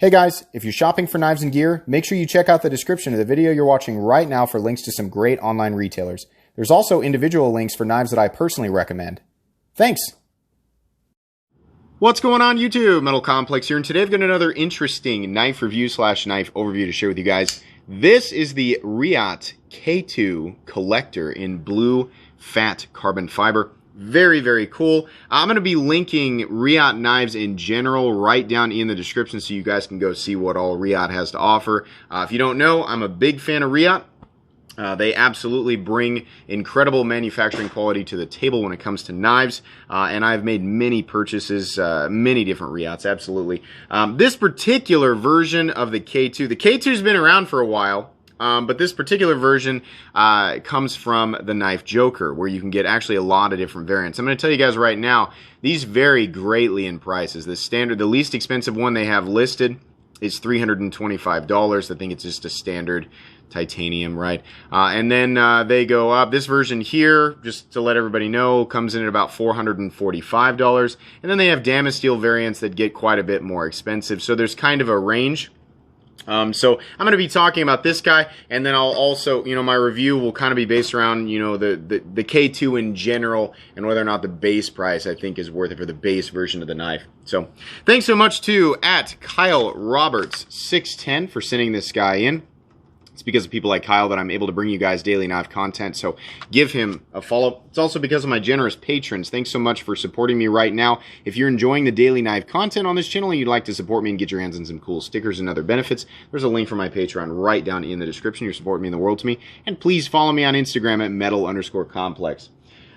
Hey guys, if you're shopping for knives and gear, make sure you check out the description of the video you're watching right now for links to some great online retailers. There's also individual links for knives that I personally recommend. Thanks! What's going on YouTube? Metal Complex here, and today I've got another interesting knife review slash knife overview to share with you guys. This is the Reate K2 Collector in blue fat carbon fiber. Very, very cool. I'm going to be linking Reate knives in general right down in the description so you guys can go see what all Reate has to offer. If you don't know, I'm a big fan of Reate. They absolutely bring incredible manufacturing quality to the table when it comes to knives, and I've made many purchases, many different Reates, absolutely. This particular version of the K2's been around for a while, but this particular version comes from the Knife Joker, where you can get actually a lot of different variants. I'm going to tell you guys right now, these vary greatly in prices. The least expensive one they have listed is $325. I think it's just a standard titanium, right? And then they go up. This version here, just to let everybody know, comes in at about $445. And then they have Damasteel variants that get quite a bit more expensive. So there's kind of a range. So I'm going to be talking about this guy, and then I'll also, my review will kind of be based around, the K2 in general, and whether or not the base price I think is worth it for the base version of the knife. So thanks so much to @KyleRoberts610 for sending this guy in. It's because of people like Kyle that I'm able to bring you guys daily knife content, so give him a follow. It's also because of my generous patrons. Thanks so much for supporting me right now. If you're enjoying the daily knife content on this channel and you'd like to support me and get your hands on some cool stickers and other benefits, there's a link for my Patreon right down in the description. Your support means the world to me. And please follow me on Instagram at metal_complex.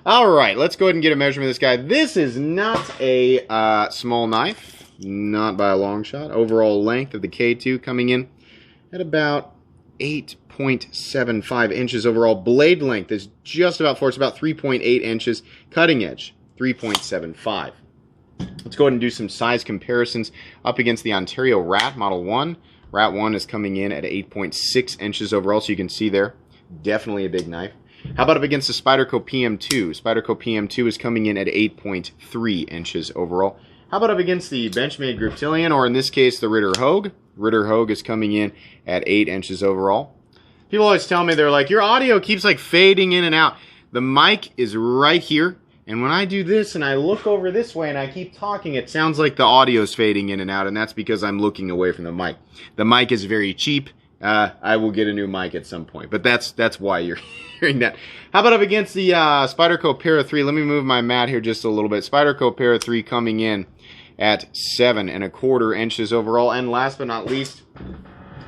All right, let's go ahead and get a measurement of this guy. This is not a small knife, not by a long shot. Overall length of the K2 coming in at about 8.75 inches overall. Blade length is just about 4. It's about 3.8 inches. Cutting edge, 3.75. Let's go ahead and do some size comparisons up against the Ontario Rat Model 1. Rat 1 is coming in at 8.6 inches overall, so you can see there, definitely a big knife. How about up against the Spyderco PM2? Spyderco PM2 is coming in at 8.3 inches overall. How about up against the Benchmade Griptilian, or in this case, the Ritter Hogue? Ritter Hogue is coming in at 8 inches overall. People always tell me, they're like, your audio keeps like fading in and out. The mic is right here, and when I do this and I look over this way and I keep talking, it sounds like the audio is fading in and out, and that's because I'm looking away from the mic. The mic is very cheap. I will get a new mic at some point, but that's why you're hearing that. How about up against the Spyderco Para 3? Let me move my mat here just a little bit. Spyderco Para 3 coming in at 7.25 inches overall. And last but not least,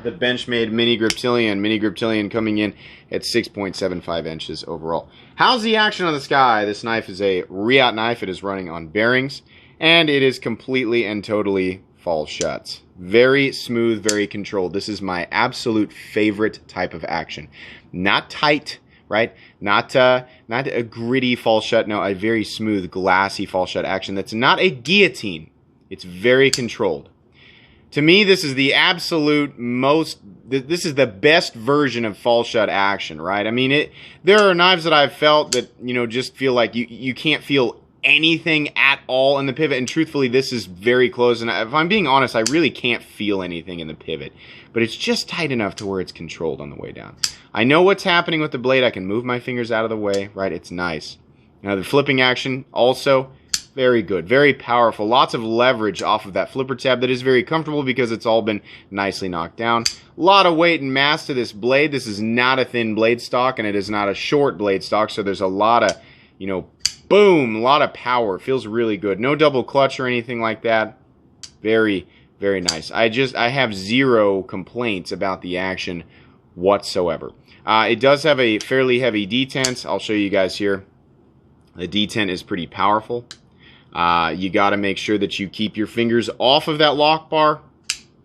the Benchmade Mini Griptilian. Mini Griptilian coming in at 6.75 inches overall. How's the action on this guy? This knife is a Reate knife. It is running on bearings, and it is completely and totally fall shut. Very smooth, very controlled. This is my absolute favorite type of action. Not tight, right? Not a gritty fall shut. No, a very smooth, glassy fall shut action. That's not a guillotine. It's very controlled. To me, this is the absolute this is the best version of fall shut action, right? I mean, there are knives that I've felt that, just feel like you can't feel anything at all in the pivot, and truthfully, this is very close, and if I'm being honest, I really can't feel anything in the pivot, but it's just tight enough to where it's controlled on the way down. I know what's happening with the blade. I can move my fingers out of the way, right? It's nice. Now, the flipping action, also very good, very powerful. Lots of leverage off of that flipper tab that is very comfortable because it's all been nicely knocked down. A lot of weight and mass to this blade. This is not a thin blade stock, and it is not a short blade stock, so there's a lot of, boom, a lot of power. It feels really good. No double clutch or anything like that. Very, very nice. I have zero complaints about the action whatsoever. It does have a fairly heavy detent. I'll show you guys here. The detent is pretty powerful. You got to make sure that you keep your fingers off of that lock bar.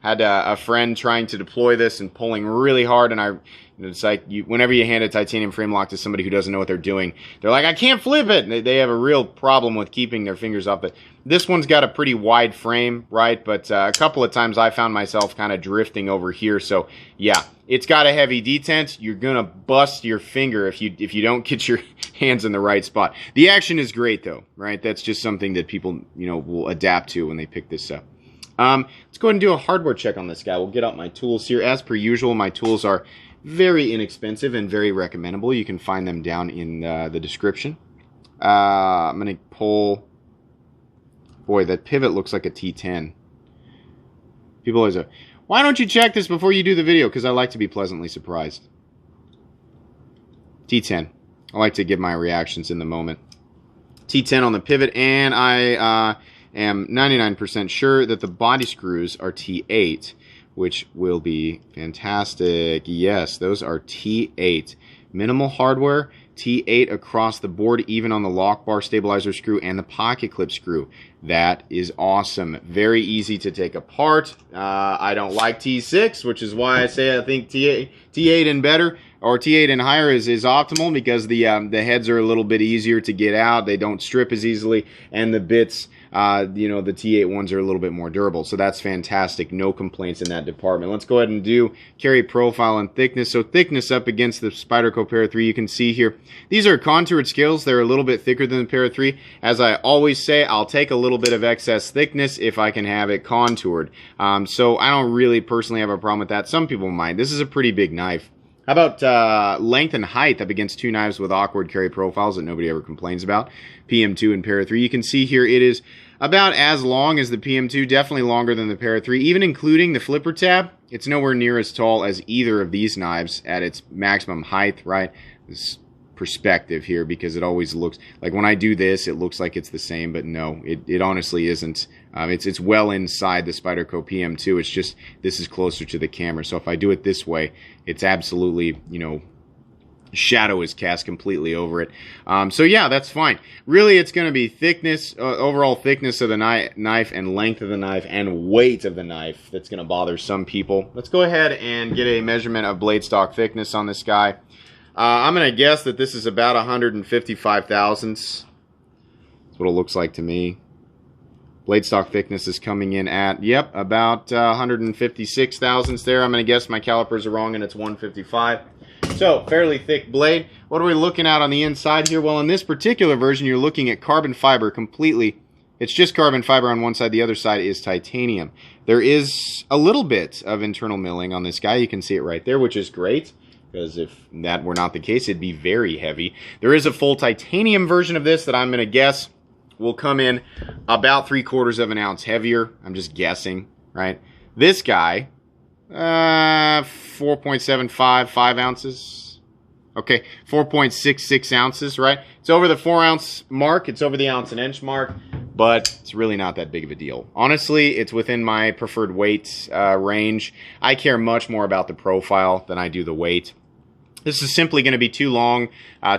Had a friend trying to deploy this and pulling really hard, and it's like whenever you hand a titanium frame lock to somebody who doesn't know what they're doing, they're like, I can't flip it. They have a real problem with keeping their fingers off it. This one's got a pretty wide frame, right? But a couple of times I found myself kind of drifting over here. So yeah, it's got a heavy detent. You're gonna bust your finger if you don't get your hands in the right spot. The action is great though, right? That's just something that people will adapt to when they pick this up. Let's go ahead and do a hardware check on this guy. We'll get out my tools here. As per usual, my tools are very inexpensive and very recommendable. You can find them down in the description. I'm going to pull... Boy, that pivot looks like a T10. People always say, why don't you check this before you do the video? Because I like to be pleasantly surprised. T10. I like to give my reactions in the moment. T10 on the pivot, and I am 99% sure that the body screws are T8, which will be fantastic. Yes, those are T8. Minimal hardware, T8 across the board, even on the lock bar stabilizer screw and the pocket clip screw. That is awesome. Very easy to take apart. I don't like T6, which is why I say I think T8 and better, or T8 and higher is optimal, because the heads are a little bit easier to get out. They don't strip as easily, and the bits, you know, the T8 ones are a little bit more durable. So that's fantastic. No complaints in that department. Let's go ahead and do carry profile and thickness. So thickness up against the Spyderco Para 3. You can see here, these are contoured scales. They're a little bit thicker than the Para 3. As I always say, I'll take a little bit of excess thickness if I can have it contoured. So I don't really personally have a problem with that. Some people might. This is a pretty big knife. How about length and height up against two knives with awkward carry profiles that nobody ever complains about? PM2 and Para 3. You can see here it is about as long as the PM2, definitely longer than the Para 3. Even including the flipper tab, it's nowhere near as tall as either of these knives at its maximum height, right? This perspective here, because it always looks like when I do this, it looks like it's the same, but no, it honestly isn't. It's well inside the Spyderco PM2. It's just this is closer to the camera. So if I do it this way, it's absolutely, you know, shadow is cast completely over it. So yeah, that's fine. Really, it's going to be thickness, overall thickness of the knife and length of the knife and weight of the knife that's going to bother some people. Let's go ahead and get a measurement of blade stock thickness on this guy. I'm going to guess that this is about 155 thousandths. That's what it looks like to me. Blade stock thickness is coming in at, yep, about 156 thousandths there. I'm going to guess my calipers are wrong and it's 155. So, fairly thick blade. What are we looking at on the inside here? Well, in this particular version, you're looking at carbon fiber completely. It's just carbon fiber on one side. The other side is titanium. There is a little bit of internal milling on this guy. You can see it right there, which is great, because if that were not the case, it'd be very heavy. There is a full titanium version of this that I'm going to guess will come in about 3/4 of an ounce heavier. I'm just guessing, right? This guy, 4.75, 5 ounces. Okay, 4.66 ounces, right? It's over the 4 ounce mark. It's over the ounce and inch mark, but it's really not that big of a deal. Honestly, it's within my preferred weight range. I care much more about the profile than I do the weight. This is simply going to be too long,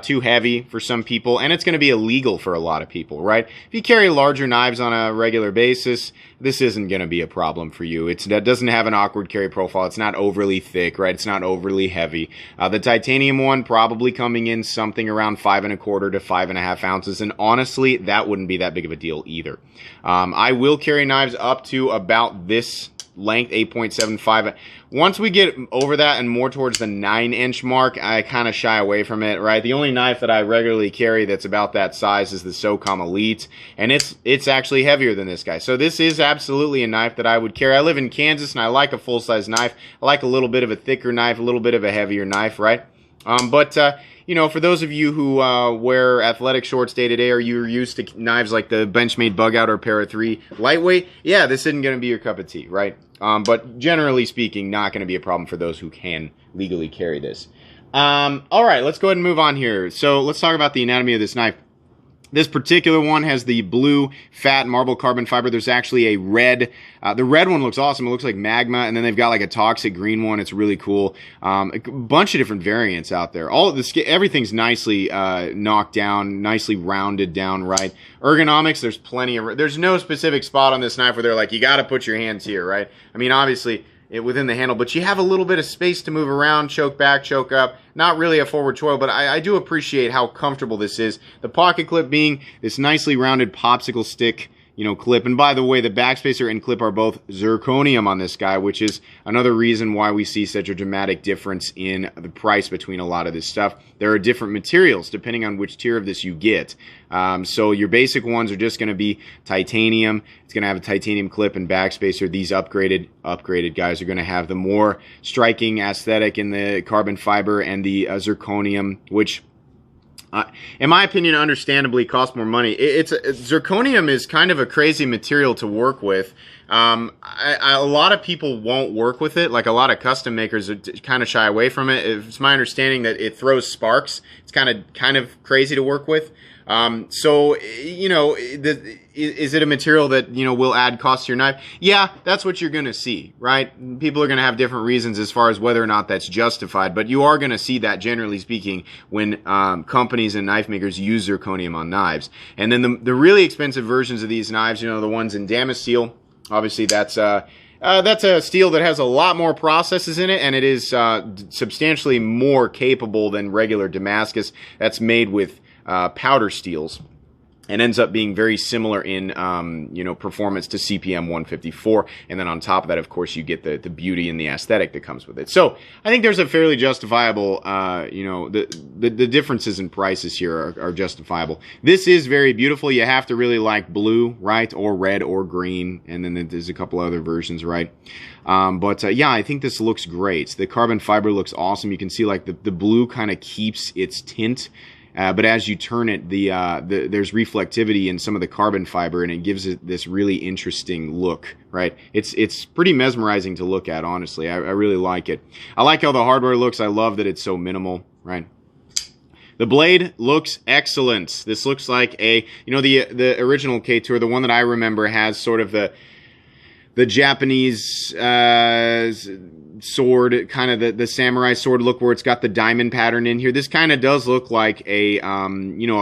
too heavy for some people, and it's going to be illegal for a lot of people, right? If you carry larger knives on a regular basis, this isn't going to be a problem for you. It doesn't have an awkward carry profile. It's not overly thick, right? It's not overly heavy. The titanium one probably coming in something around 5 1/4 to 5.5 ounces, and honestly, that wouldn't be that big of a deal either. I will carry knives up to about this length, 8.75. Once we get over that and more towards the 9-inch mark, I kind of shy away from it, right? The only knife that I regularly carry that's about that size is the SOCOM Elite, and it's actually heavier than this guy. So this is absolutely a knife that I would carry. I live in Kansas, and I like a full-size knife. I like a little bit of a thicker knife, a little bit of a heavier knife, right? You know, for those of you who wear athletic shorts day to day, or you're used to knives like the Benchmade Bug Out or Para 3 lightweight, yeah, this isn't going to be your cup of tea, right? But generally speaking, not going to be a problem for those who can legally carry this. All right, let's go ahead and move on here. So let's talk about the anatomy of this knife. This particular one has the blue fat marble carbon fiber. There's actually a red. The red one looks awesome. It looks like magma, and then they've got like a toxic green one. It's really cool. A bunch of different variants out there. All of this, everything's nicely knocked down, nicely rounded down, right? Ergonomics, there's plenty of. There's no specific spot on this knife where they're like, you got to put your hands here, right? I mean, obviously, within the handle, but you have a little bit of space to move around, choke back, choke up. Not really a forward choil, but I do appreciate how comfortable this is. The pocket clip being this nicely rounded popsicle stick, clip. And by the way, the backspacer and clip are both zirconium on this guy, which is another reason why we see such a dramatic difference in the price between a lot of this stuff. There are different materials depending on which tier of this you get. So your basic ones are just going to be titanium. It's going to have a titanium clip and backspacer. These upgraded guys are going to have the more striking aesthetic in the carbon fiber and the zirconium, which in my opinion, understandably costs more money. Zirconium is kind of a crazy material to work with. A lot of people won't work with it. Like a lot of custom makers kind of shy away from it. It's my understanding that it throws sparks. It's kind of crazy to work with. So, is it a material that, will add cost to your knife? Yeah, that's what you're going to see, right? People are going to have different reasons as far as whether or not that's justified, but you are going to see that, generally speaking, when companies and knife makers use zirconium on knives. And then the really expensive versions of these knives, the ones in Damasteel, obviously that's a steel that has a lot more processes in it, and it is substantially more capable than regular Damascus. That's made with powder steels, and ends up being very similar in performance to CPM 154. And then on top of that, of course, you get the beauty and the aesthetic that comes with it. So I think there's a fairly justifiable, the differences in prices here are justifiable. This is very beautiful. You have to really like blue, right, or red or green, and then there's a couple other versions, right? Yeah, I think this looks great. The carbon fiber looks awesome. You can see like the blue kind of keeps its tint. But as you turn it, there's reflectivity in some of the carbon fiber, and it gives it this really interesting look, right? It's pretty mesmerizing to look at, honestly. I really like it. I like how the hardware looks. I love that it's so minimal, right? The blade looks excellent. This looks like the original K-Tour, the one that I remember, has sort of the Japanese sword, kind of the samurai sword look, where it's got the diamond pattern in here. This kind of does look like a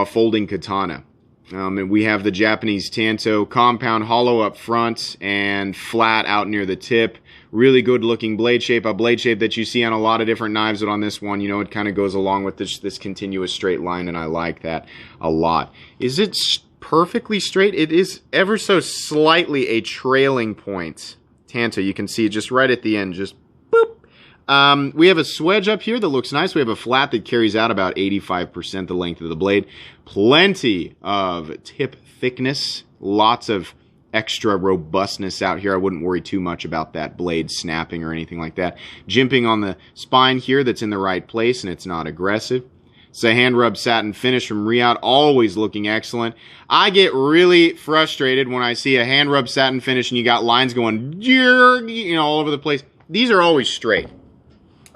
folding katana. And we have the Japanese tanto, compound hollow up front and flat out near the tip. Really good looking blade shape, a blade shape that you see on a lot of different knives, but on this one, it kind of goes along with this continuous straight line, and I like that a lot. Is it perfectly straight? It is ever so slightly a trailing point tanto. You can see it just right at the end, just boop. We have a swedge up here that looks nice. We have a flat that carries out about 85% the length of the blade. Plenty of tip thickness, lots of extra robustness out here. I wouldn't worry too much about that blade snapping or anything like that. Jimping on the spine here, that's in the right place and it's not aggressive. It's a hand rub satin finish from Reate, always looking excellent. I get really frustrated when I see a hand rub satin finish and you got lines going all over the place. These are always straight.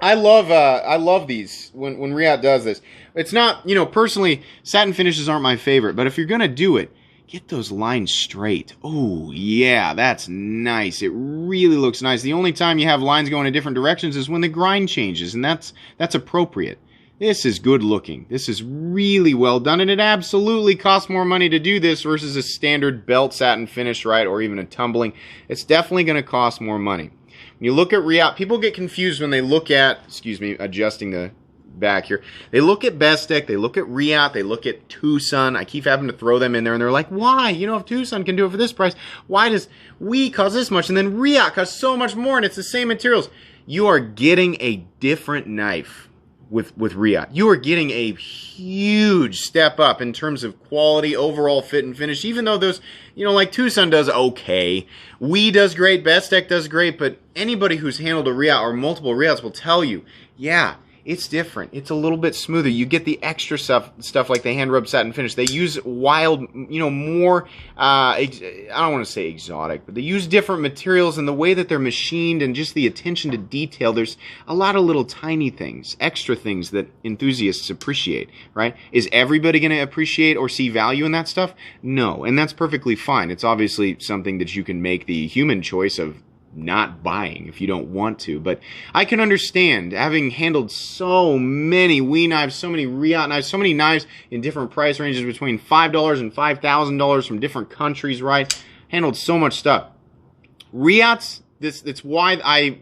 I love these when Reate does this. It's not, personally, satin finishes aren't my favorite, but if you're gonna do it, get those lines straight. Oh yeah, that's nice. It really looks nice. The only time you have lines going in different directions is when the grind changes, and that's appropriate. This is good looking. This is really well done, and it absolutely costs more money to do this versus a standard belt satin finish, right, or even a tumbling. It's definitely going to cost more money. When you look at Reate, people get confused when they look at, adjusting the back here. They look at Bestech, they look at Reate, they look at Tucson. I keep having to throw them in there, and they're like, why? If Tucson can do it for this price, why does we cost this much, and then Reate costs so much more, and it's the same materials? You are getting a different knife with Reate. You are getting a huge step up in terms of quality, overall fit and finish, even though those, like Tucson does okay. We does great, Bestech does great, but anybody who's handled a Reate or multiple Reates will tell you, yeah, it's different. It's a little bit smoother. You get the extra stuff like the hand rub satin finish. They use wild, more, I don't want to say exotic, but they use different materials, and the way that they're machined and just the attention to detail. There's a lot of little tiny things, extra things that enthusiasts appreciate, right? Is everybody going to appreciate or see value in that stuff? No, and that's perfectly fine. It's obviously something that you can make the human choice of not buying if you don't want to, but I can understand, having handled so many Wii knives, so many Reate knives, so many knives in different price ranges between $5 and $5,000 from different countries, right? Handled so much stuff. Reate's it's why I,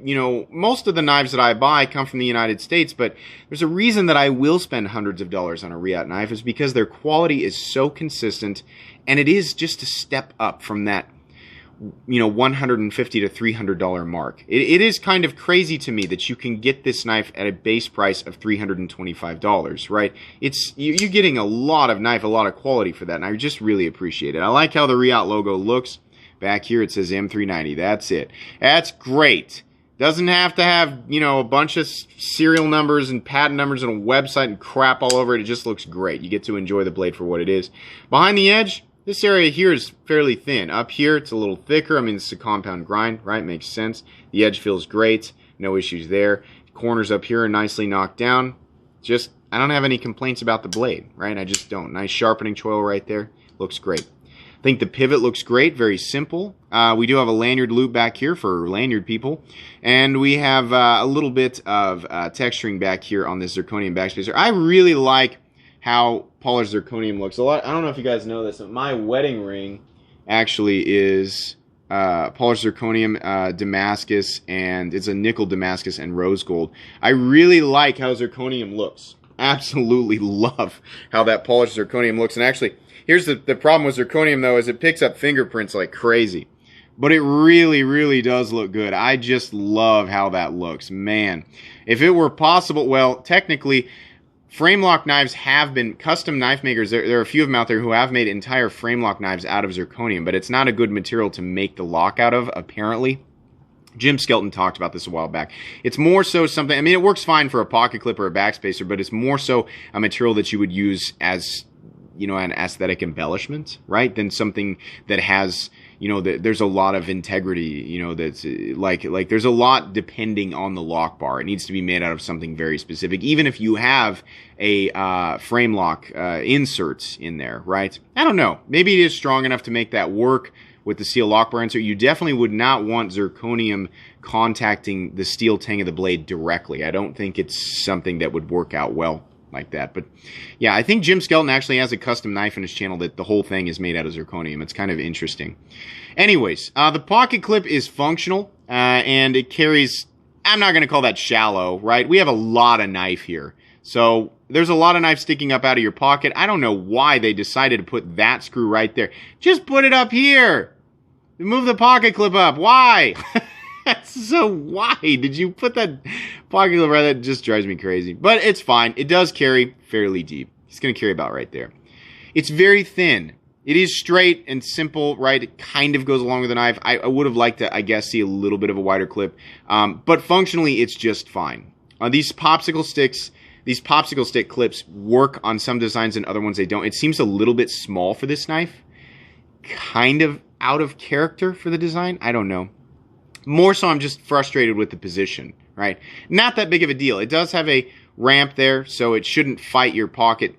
most of the knives that I buy come from the United States, but there's a reason that I will spend hundreds of dollars on a Reate knife is because their quality is so consistent, and it is just a step up from that, $150 to $300 mark. It is kind of crazy to me that you can get this knife at a base price of $325, right? You're getting a lot of knife, a lot of quality for that, and I just really appreciate it. I like how the Reate logo looks. Back here it says M390. That's it. That's great. Doesn't have to have, a bunch of serial numbers and patent numbers and a website and crap all over it. It just looks great. You get to enjoy the blade for what it is. Behind the edge, this area here is fairly thin. Up here, it's a little thicker. I mean, it's a compound grind, right? Makes sense. The edge feels great. No issues there. Corners up here are nicely knocked down. Just, I don't have any complaints about the blade, right? I just don't. Nice sharpening choil right there. Looks great. I think the pivot looks great, very simple. We do have a lanyard loop back here for lanyard people. And we have a little bit of texturing back here on this zirconium backspacer. I really like how polished zirconium looks. I don't know if you guys know this, but my wedding ring actually is polished zirconium Damascus, and it's a nickel Damascus and rose gold. I really like how zirconium looks. Absolutely love how that polished zirconium looks. And actually, here's the problem with zirconium, though, is it picks up fingerprints like crazy. But it really, really does look good. I just love how that looks. Man, if it were possible, well, technically, frame lock knives have been, custom knife makers, there are a few of them out there who have made entire frame lock knives out of zirconium, but it's not a good material to make the lock out of, apparently. Jim Skelton talked about this a while back. It's more so something, I mean, it works fine for a pocket clip or a backspacer, but it's more so a material that you would use as, an aesthetic embellishment, right? Than something that has, there's a lot of integrity, that's like there's a lot depending on the lock bar. It needs to be made out of something very specific, even if you have a frame lock insert in there, right? I don't know. Maybe it is strong enough to make that work with the steel Lockbar insert. You definitely would not want zirconium contacting the steel tang of the blade directly. I don't think it's something that would work out well like that. But yeah, I think Jim Skelton actually has a custom knife in his channel that the whole thing is made out of zirconium. It's kind of interesting. Anyways, the pocket clip is functional, and it carries, I'm not going to call that shallow, right? We have a lot of knife here. So there's a lot of knife sticking up out of your pocket. I don't know why they decided to put that screw right there. Just put it up here. Move the pocket clip up. Why? So why did you put that pocket clip right there? That just drives me crazy. But it's fine. It does carry fairly deep. It's going to carry about right there. It's very thin. It is straight and simple, right? It kind of goes along with the knife. I would have liked to, I guess, see a little bit of a wider clip. But functionally, it's just fine. These popsicle stick clips work on some designs and other ones they don't. It seems a little bit small for this knife. Kind of out of character for the design. I don't know. More so, I'm just frustrated with the position, right? Not that big of a deal. It does have a ramp there, so it shouldn't fight your pocket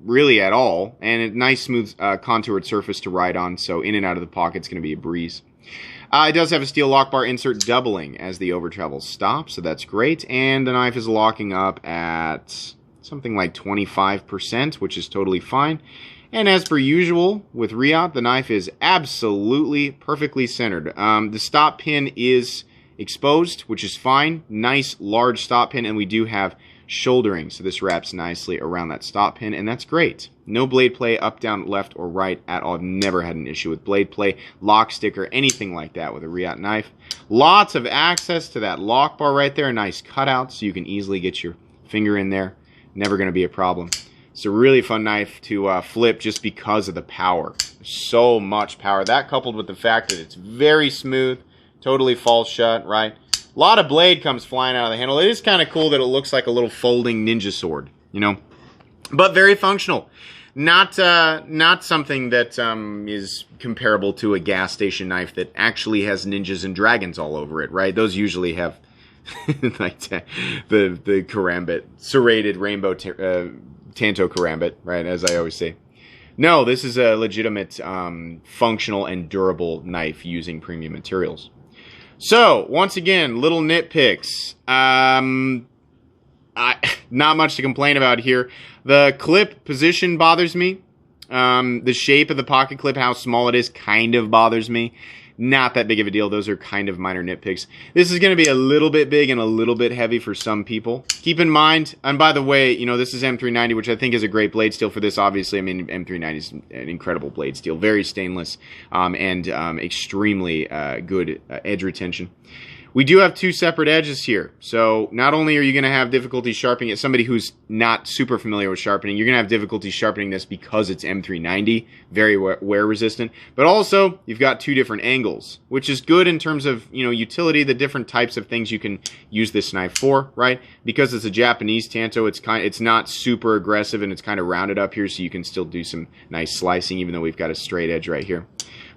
really at all. And a nice, smooth, contoured surface to ride on, so in and out of the pocket's going to be a breeze. It does have a steel lockbar insert doubling as the over travel stops, so that's great. And the knife is locking up at something like 25%, which is totally fine. And as per usual with Reate, the knife is absolutely perfectly centered. The stop pin is exposed, which is fine. Nice large stop pin, and we do have shouldering, so this wraps nicely around that stop pin, and that's great. No blade play up, down, left, or right at all. I've never had an issue with blade play, lock sticker, anything like that with a Reate knife. Lots of access to that lock bar right there. Nice cutout, so you can easily get your finger in there. Never going to be a problem. It's a really fun knife to flip just because of the power. So much power. That coupled with the fact that it's very smooth, totally falls shut, right? A lot of blade comes flying out of the handle. It is kind of cool that it looks like a little folding ninja sword, but very functional. Not something that is comparable to a gas station knife that actually has ninjas and dragons all over it, right? Those usually have like the karambit, serrated rainbow Tanto karambit, right, as I always say. No, this is a legitimate functional and durable knife using premium materials. So, once again, little nitpicks. Not much to complain about here. The clip position bothers me. The shape of the pocket clip, how small it is, kind of bothers me. Not that big of a deal. Those are kind of minor nitpicks. This is going to be a little bit big and a little bit heavy for some people. Keep in mind, and by the way, you know, this is M390, which I think is a great blade steel for this, obviously. I mean, M390 is an incredible blade steel. Very stainless and extremely good edge retention. We do have two separate edges here, so not only are you going to have difficulty sharpening it, somebody who's not super familiar with sharpening, you're going to have difficulty sharpening this because it's M390, very wear resistant, but also you've got two different angles, which is good in terms of, you know, utility, the different types of things you can use this knife for, right? Because it's a Japanese tanto, it's not super aggressive and it's kind of rounded up here, so you can still do some nice slicing, even though we've got a straight edge right here.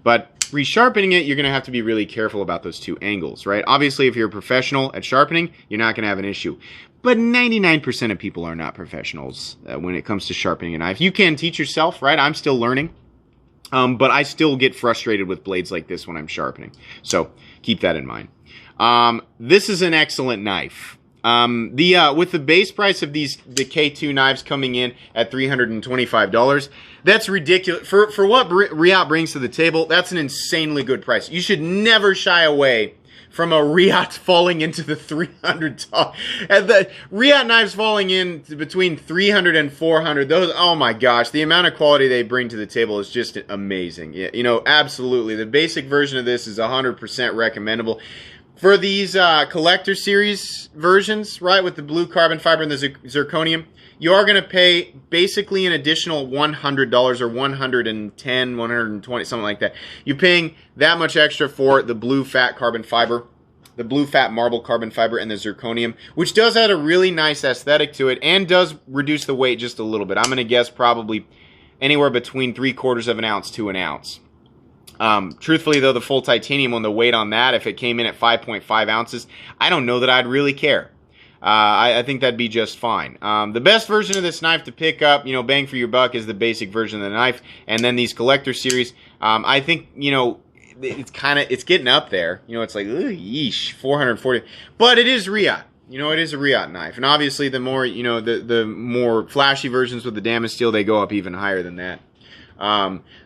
But resharpening it, you're going to have to be really careful about those two angles, right? Obviously, if you're a professional at sharpening, you're not going to have an issue. But 99% of people are not professionals when it comes to sharpening a knife. You can teach yourself, right? I'm still learning. But I still get frustrated with blades like this when I'm sharpening. So keep that in mind. This is an excellent knife. With the base price of the K2 knives coming in at $325, that's ridiculous. For what Reate brings to the table, that's an insanely good price. You should never shy away from a Reate falling into the $300. And the Reate knives falling in between $300 and $400, those, oh my gosh, the amount of quality they bring to the table is just amazing. Yeah, you know, absolutely. The basic version of this is 100% recommendable. For these collector series versions, right, with the blue carbon fiber and the zirconium, you are going to pay basically an additional $100 or $110, $120, something like that. You're paying that much extra for the blue fat carbon fiber, the blue fat marble carbon fiber, and the zirconium, which does add a really nice aesthetic to it and does reduce the weight just a little bit. I'm going to guess probably anywhere between 3/4 of an ounce to an ounce. Truthfully, though, the full titanium on the weight on that, if it came in at 5.5 ounces, I don't know that I'd really care. I think that'd be just fine. The best version of this knife to pick up, you know, bang for your buck, is the basic version of the knife. And then these collector series, I think, you know, it's getting up there. You know, it's like, yeesh, 440. But it is Reate. You know, it is a Reate knife. And obviously, the more, you know, the more flashy versions with the damaged steel, they go up even higher than that.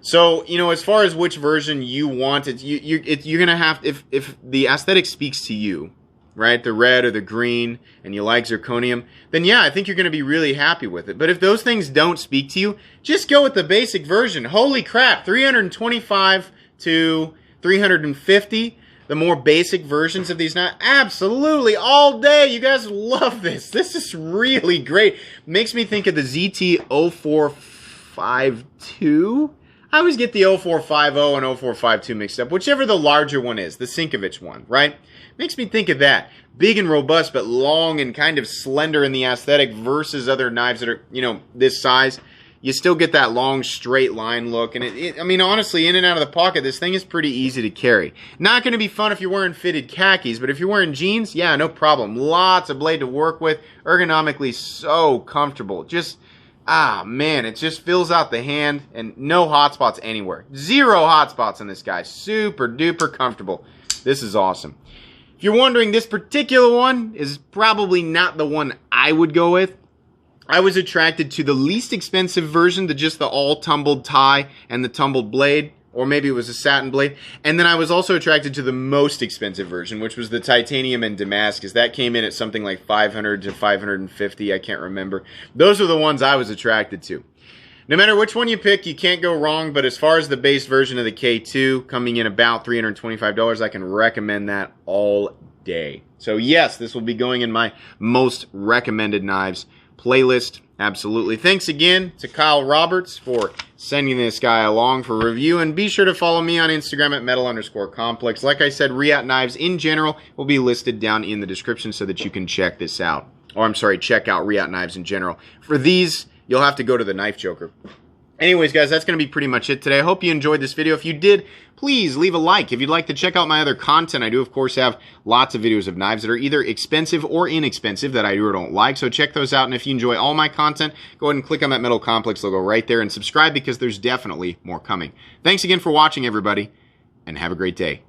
So, you know, as far as which version you want, you're going to have, if the aesthetic speaks to you, right, the red or the green, and you like zirconium, then yeah, I think you're going to be really happy with it. But if those things don't speak to you, just go with the basic version. Holy crap, $325 to $350. The more basic versions of these knives, absolutely, all day. You guys love this. This is really great. Makes me think of the ZT0452. I always get the 0450 and 0452 mixed up, whichever the larger one is, the Sinkovich one, right? Makes me think of that. Big and robust, but long and kind of slender in the aesthetic versus other knives that are, you know, this size. You still get that long, straight line look. And I mean, honestly, in and out of the pocket, this thing is pretty easy to carry. Not going to be fun if you're wearing fitted khakis, but if you're wearing jeans, yeah, no problem. Lots of blade to work with. Ergonomically so comfortable. Just, man, it just fills out the hand, and no hot spots anywhere. Zero hot spots on this guy. Super duper comfortable. This is awesome. If you're wondering, this particular one is probably not the one I would go with. I was attracted to the least expensive version, just the all tumbled tie and the tumbled blade, or maybe it was a satin blade. And then I was also attracted to the most expensive version, which was the titanium and Damascus. That came in at something like $500 to $550, I can't remember. Those are the ones I was attracted to. No matter which one you pick, you can't go wrong, but as far as the base version of the K2, coming in about $325, I can recommend that all day. So yes, this will be going in my most recommended knives playlist. Absolutely. Thanks again to Kyle Roberts for sending this guy along for review, and be sure to follow me on Instagram at metal_complex. Like I said, Reate knives in general will be listed down in the description so that you can check this out. Or I'm sorry, check out Reate knives in general. For these, you'll have to go to the Knife Joker. Anyways, guys, that's going to be pretty much it today. I hope you enjoyed this video. If you did, please leave a like. If you'd like to check out my other content, I do, of course, have lots of videos of knives that are either expensive or inexpensive that I do or don't like. So check those out. And if you enjoy all my content, go ahead and click on that Metal Complex logo right there and subscribe, because there's definitely more coming. Thanks again for watching, everybody, and have a great day.